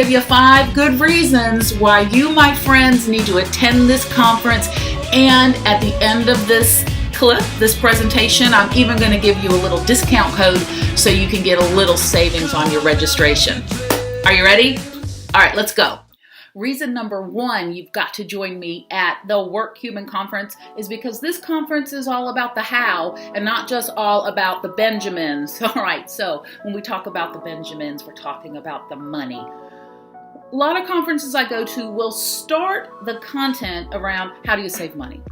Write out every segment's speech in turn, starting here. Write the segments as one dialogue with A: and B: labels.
A: give you 5 good reasons why you, my friends, need to attend this conference. And at the end of this clip, this presentation, I'm even going to give you a little discount code so you can get a little savings on your registration. Are you ready? All right, let's go. Reason number 1 you've got to join me at the Workhuman conference is because this conference is all about the how and not just all about the Benjamins. All right, so when we talk about the Benjamins, we're talking about the money. A lot of conferences I go to will start the content around how do you save money?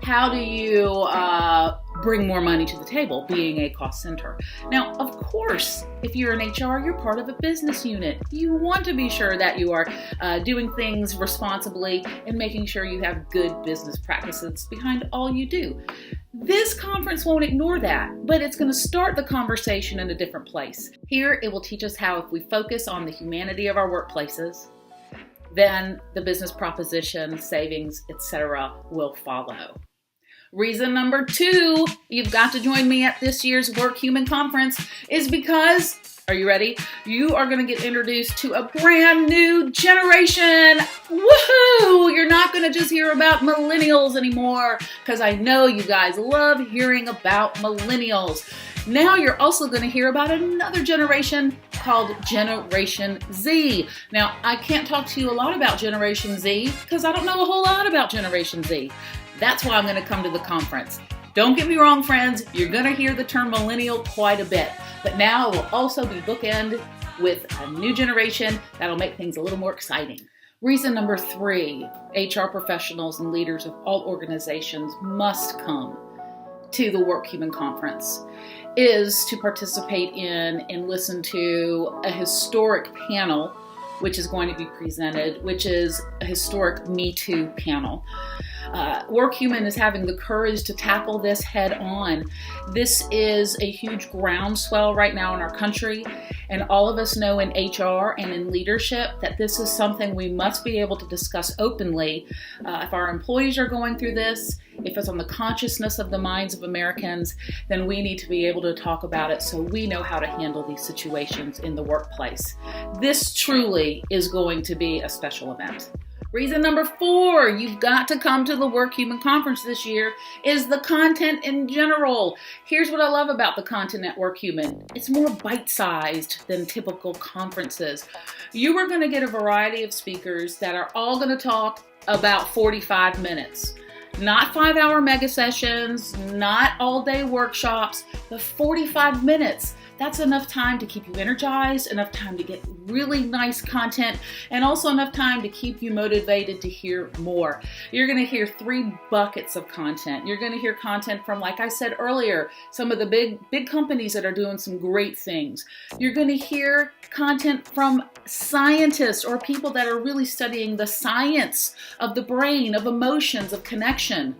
A: How do you bring more money to the table, being a cost center? Now, of course, if you're in HR, you're part of a business unit. You want to be sure that you are doing things responsibly and making sure you have good business practices behind all you do. This conference won't ignore that, but it's going to start the conversation in a different place. Here, it will teach us how if we focus on the humanity of our workplaces, then the business proposition, savings, etc. will follow. Reason number 2 you've got to join me at this year's Workhuman conference is because, are you ready? You are going to get introduced to a brand new generation. Woohoo! You're not going to just hear about millennials anymore, because I know you guys love hearing about millennials. Now you're also going to hear about another generation called Generation Z. Now, I can't talk to you a lot about Generation Z because I don't know a whole lot about Generation Z. That's why I'm going to come to the conference. Don't get me wrong, friends. You're going to hear the term millennial quite a bit. But now it will also be bookended with a new generation that'll make things a little more exciting. Reason number 3, HR professionals and leaders of all organizations must come to the Workhuman conference is to participate in and listen to a historic panel, which is going to be presented, which is a historic Me Too panel. Workhuman is having the courage to tackle this head on. This is a huge groundswell right now in our country, and all of us know in HR and in leadership that this is something we must be able to discuss openly. If our employees are going through this, if it's on the consciousness of the minds of Americans, then we need to be able to talk about it so we know how to handle these situations in the workplace. This truly is going to be a special event. Reason number 4 you've got to come to the Workhuman conference this year is the content in general. Here's what I love about the content at Workhuman. It's more bite-sized than typical conferences. You are going to get a variety of speakers that are all going to talk about 45 minutes. Not 5-hour mega sessions, not all-day workshops, but 45 minutes. That's enough time to keep you energized, enough time to get really nice content, and also enough time to keep you motivated to hear more. You're going to hear 3 buckets of content. You're going to hear content from, like I said earlier, some of the big companies that are doing some great things. You're going to hear content from scientists or people that are really studying the science of the brain, of emotions, of connection.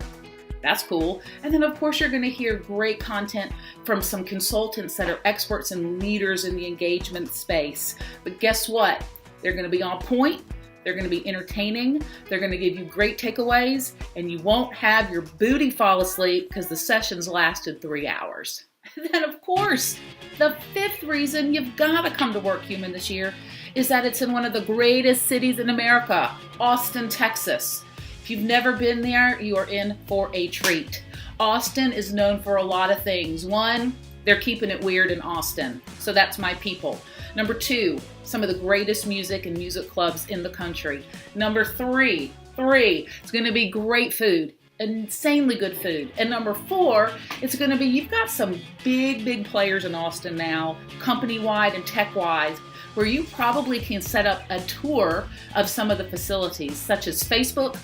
A: That's cool. And then, of course, you're going to hear great content from some consultants that are experts and leaders in the engagement space. But guess what? They're going to be on point. They're going to be entertaining. They're going to give you great takeaways, and you won't have your booty fall asleep because the sessions lasted 3 hours. And then, of course, the 5th reason you've got to come to Workhuman this year is that it's in one of the greatest cities in America, Austin, Texas. If you've never been there, you are in for a treat. Austin is known for a lot of things. 1, they're keeping it weird in Austin, so that's my people. Number 2, some of the greatest music and music clubs in the country. Number 3, it's going to be great food, insanely good food. And number 4, it's going to be, you've got some big players in Austin now, company-wide and tech-wise, where you probably can set up a tour of some of the facilities, such as Facebook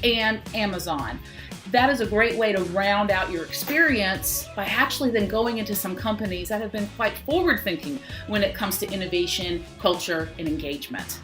A: and Amazon. That is a great way to round out your experience by actually then going into some companies that have been quite forward-thinking when it comes to innovation, culture, and engagement.